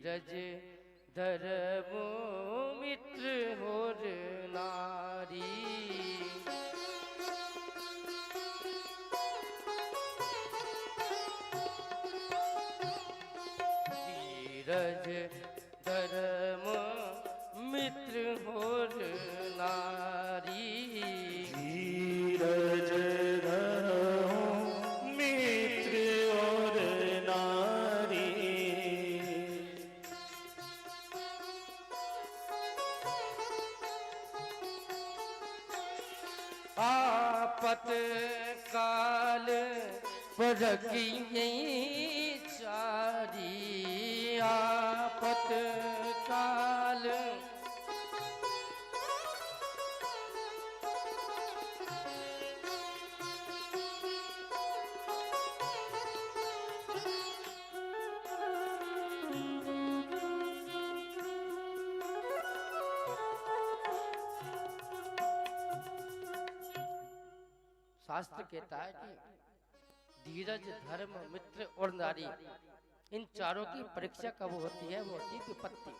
धीरज धर्मो मित्र और नारी। धीरज धर्म मित्र और नारी। धीरज धर्म मित्र और नारी। आपत काल परखिए चारी। आपत काल शास्त्र कहता है कि धीरज धर्म मित्र और नारी, इन चारों की परीक्षा कब होती है? वो होती है विपत्ति।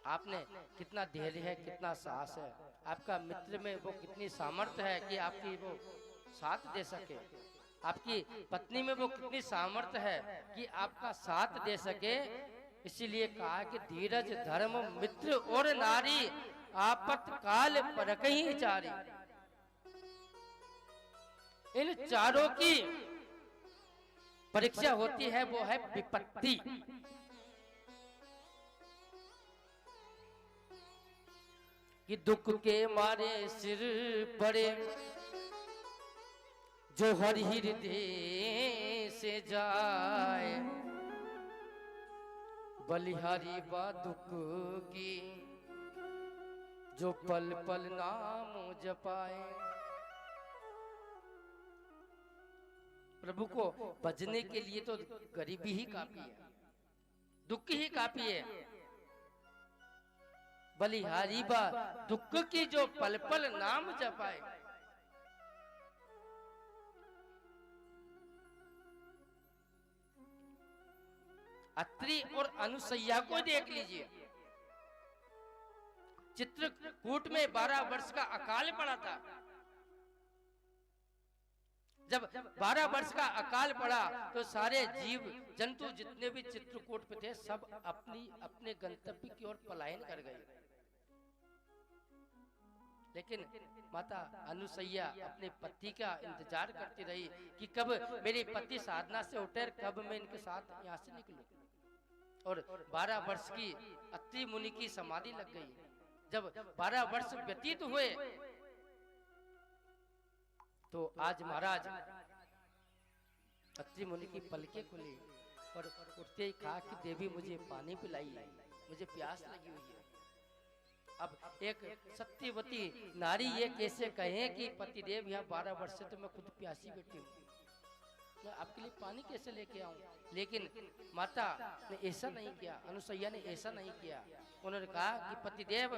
आपने कितना धैर्य है, कितना साहस है, आपका मित्र में वो कितनी सामर्थ्य है कि आपकी वो साथ दे सके, आपकी पत्नी में वो कितनी सामर्थ्य है कि आपका साथ दे सके। इसीलिए कहा कि धीरज धर्म मित्र और नारी, आपत्काल परखहि चारी। इन चारों की परीक्षा होती है, वो है विपत्ति। कि दुख के मारे सिर पड़े जो हर हृदय से जाए। बलिहारी बा दुख की जो पल पल नाम जपाए। प्रभु को भजने के लिए तो गरीबी ही काफी है, दुख ही काफी है। बलिहारी बा दुख की जो पल पल नाम जपाए। अत्रि और अनुसैया को देख लीजिए। चित्रकूट में 12 वर्ष का अकाल पड़ा था। जब 12 वर्ष का अकाल पड़ा तो सारे जीव जंतु जितने भी चित्रकूट पे थे सब अपनी अपने गंतव्य की ओर पलायन कर गए। लेकिन माता अनुसैया अपने पति का इंतजार करती रही कि कब मेरे पति साधना से उठे, कब मैं इनके साथ यहाँ से निकलूं। और 12 वर्ष की अत्रि मुनि की समाधि लग गई। जब 12 वर्ष व्यतीत हुए तो आज महाराज अत्रि मुनि की पलकें खुली और उठते ही कहा कि देवी मुझे पानी पिलाइए, मुझे प्यास लगी हुई है। अब एक सत्यवती नारी ये कैसे कहे कि पतिदेव यहाँ 12 वर्ष से तो मैं खुद प्यासी बैठी हूँ, मैं आपके लिए पानी कैसे लेके आऊं? लेकिन माता ने ऐसा नहीं किया, अनुसैया ने ऐसा नहीं किया। उन्होंने कहा कि पतिदेव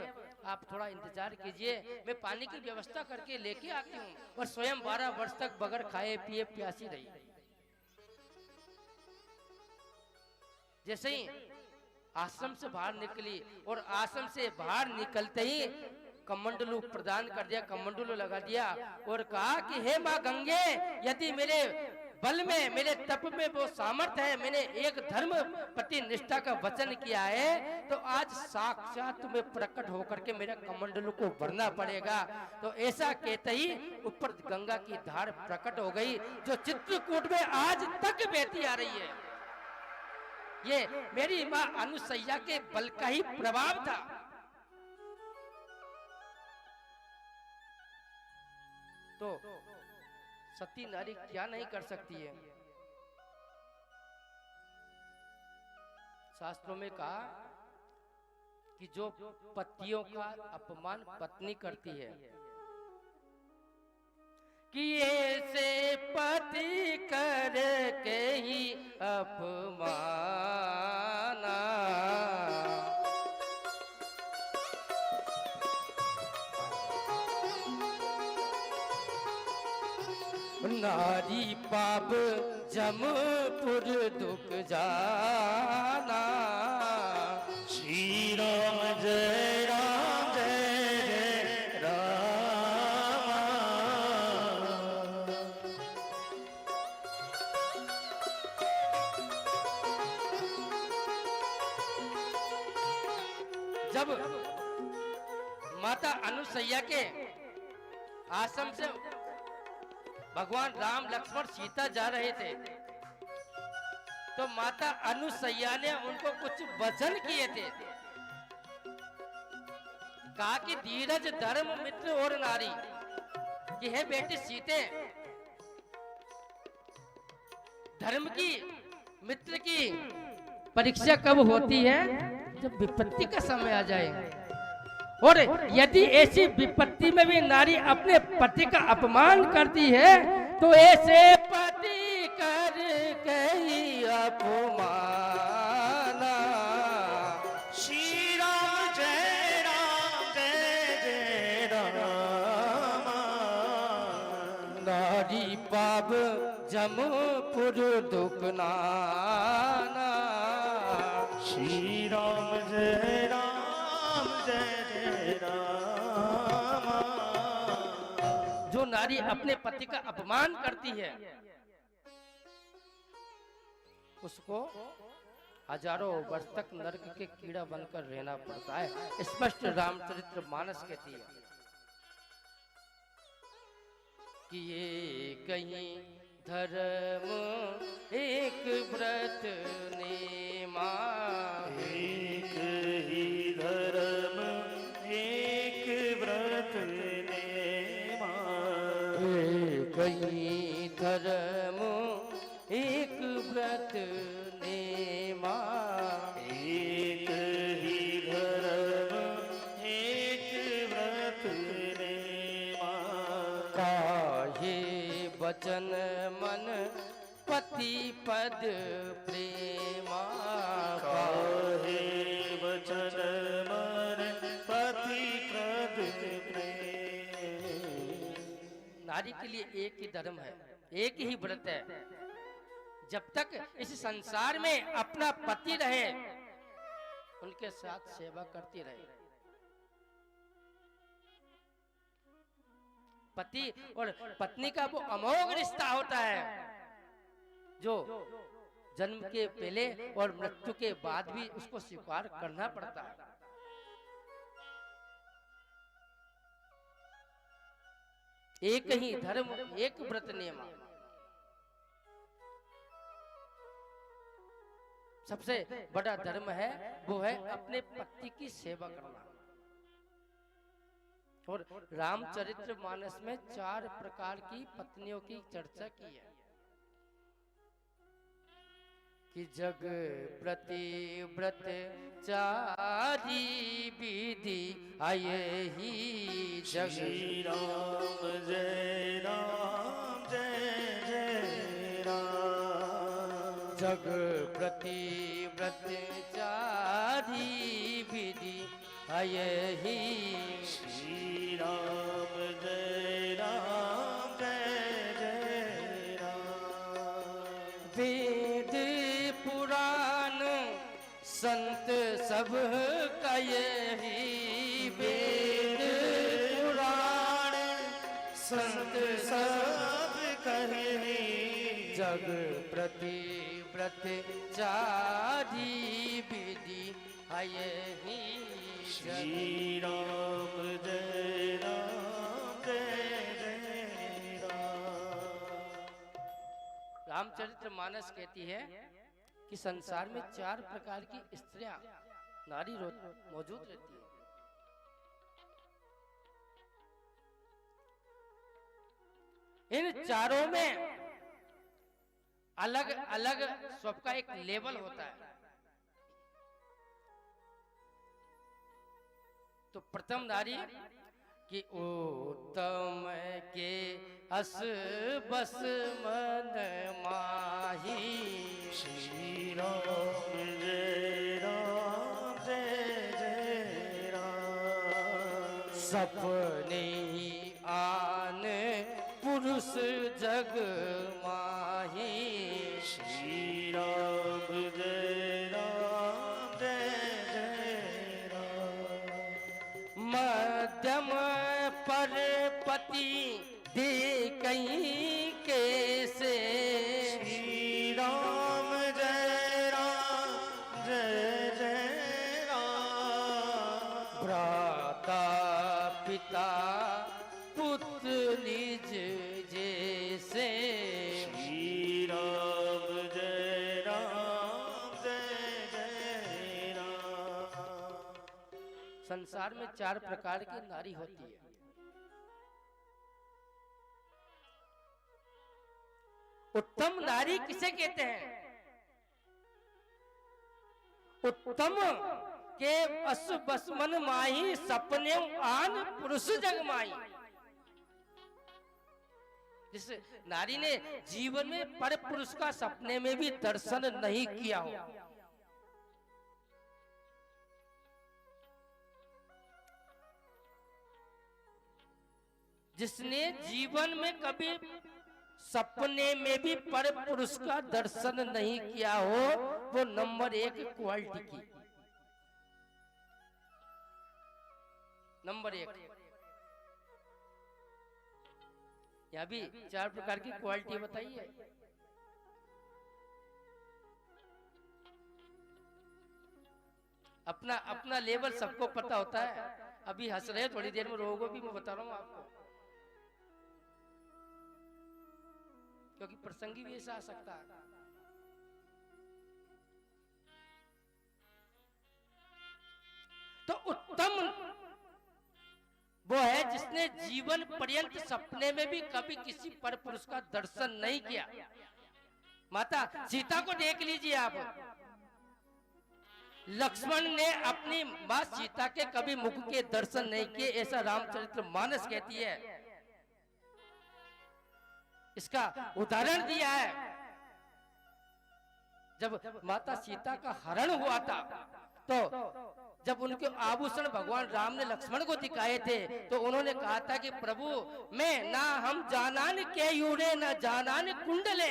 आप थोड़ा इंतजार कीजिए, मैं पानी की व्यवस्था करके लेके आती हूँ। और स्वयं 12 वर्ष तक बगैर खाए पिए प्यासी रही। जैसे ही आश्रम से बाहर निकली और आश्रम से बाहर निकलते ही कमंडलू प्रदान कर दिया, कमंडलू लगा दिया और कहा कि हे माँ गंगे, यदि मेरे बल में, मेरे तप में वो सामर्थ्य है, मैंने एक धर्म प्रति निष्ठा का वचन किया है, तो आज साक्षात तुम्हें प्रकट होकर के मेरा कमंडलू को भरना पड़ेगा। तो ऐसा कहते ही ऊपर गंगा की धार प्रकट हो गई, जो चित्रकूट में आज तक बहती आ रही है। ये मेरी माँ अनुसैया के बल का ही प्रभाव था। तो सती नारी क्या नहीं कर सकती है? शास्त्रों में कहा कि जो पतियों का अपमान पत्नी करती है, कि ऐसे पति करके ही अपमाना, नारी पाप जमपुर दुख जाना। जब माता अनुसैया के आश्रम से भगवान राम लक्ष्मण सीता जा रहे थे, तो माता अनुसैया ने उनको कुछ वचन किए थे। कहा कि धीरज धर्म मित्र और नारी, कि है बेटी सीते, धर्म की मित्र की परीक्षा कब होती है? जब विपत्ति का समय आ जाए। और यदि ऐसी विपत्ति में भी नारी अपने पति का अपमान करती है, तो ऐसे पति कर कही अपमाना। श्री राम जय राम नारी पाप जमपुर दुखनाना। श्री राम जय राम जो नारी अपने पति का अपमान करती है, उसको हजारों वर्ष तक नरक के कीड़ा बनकर रहना पड़ता है। स्पष्ट रामचरित्र मानस कहती है कि ये कहीं धर्म एक व्रत नेमा, एक ही धर्म एक व्रत नेमा, कहीं धर्म एक व्रत नेमा, एक ही धर्म एक व्रत नेमा, काहे वचन मन पति पद प्रेमा, काहे वचन मन पति पद प्रेम। नारी के लिए एक ही धर्म है, एक ही व्रत है। जब तक इस संसार में अपना पति रहे, उनके साथ सेवा करती रहे। पति और पत्नी का वो अमोघ रिश्ता होता है, जो जन्म के पहले और मृत्यु के बाद भी उसको स्वीकार करना पड़ता है। एक ही धर्म एक व्रत नियम। सबसे बड़ा धर्म है वो है अपने पति की सेवा करना। और रामचरित्र मानस में 4 प्रकार की पत्नियों की चर्चा की है कि जग प्रति व्रत चारी विधि आये ही जग। श्री राम जय राम जय जय राम। जग प्रति व्रत चारी विधि आये ही। श्री राम जय राम जय जय राम। वेद पुराण संत सब का यही, वेद पुराण संत सब कहे जग प्रति व्रत चारी विधि आये ही। श्री राम जय राम जय जय राम। रामचरित्र मानस कहती है कि संसार में 4 प्रकार की स्त्रियां नारी मौजूद रहती है। इन चारों में अलग अलग सबका एक लेवल होता है। तो प्रथम नारी कि उत्तम के अस बस मन माही। श्री राम जय राम जय जय राम। सपने ही आन पुरुष जग माही। श्री राम जय राम जय जय राम। मध्यम पर पति दे कहीं कैसे। श्री राम जय राम जय जय राम। संसार में 4 प्रकार की नारी होती है। उत्तम नारी किसे कहते हैं? उत्तम के अस बस मन माही, सपने आन पुरुष जग माही। जिस नारी ने जीवन में पर पुरुष का सपने में भी दर्शन नहीं किया हो, जिसने जीवन में कभी सपने में भी पर पुरुष का दर्शन नहीं किया हो, वो नंबर 1 क्वालिटी की, नंबर 1। यहाँ भी 4 प्रकार की क्वालिटी बताइए। अपना अपना लेवल सबको पता होता है। अभी हंस रहे, थोड़ी देर में रोगो भी, मैं बता रहा हूँ आपको, क्योंकि प्रसंगी भी ऐसा आ सकता है। तो उत्तम वो है जिसने जीवन पर्यंत सपने में भी कभी किसी पर पुरुष का दर्शन नहीं किया। माता सीता को देख लीजिए आप, लक्ष्मण ने अपनी मां सीता के कभी मुख के दर्शन नहीं किए, ऐसा रामचरितमानस कहती है। इसका उदाहरण दिया है, जब माता सीता का हरण हुआ था, तो जब उनके आभूषण भगवान राम ने लक्ष्मण को दिखाए थे, तो उन्होंने कहा था कि प्रभु मैं ना हम जानान के यूरे ना जानान कुंडले,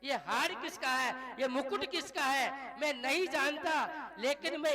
ये हार किसका है, ये मुकुट किसका है मैं नहीं जानता, लेकिन मैं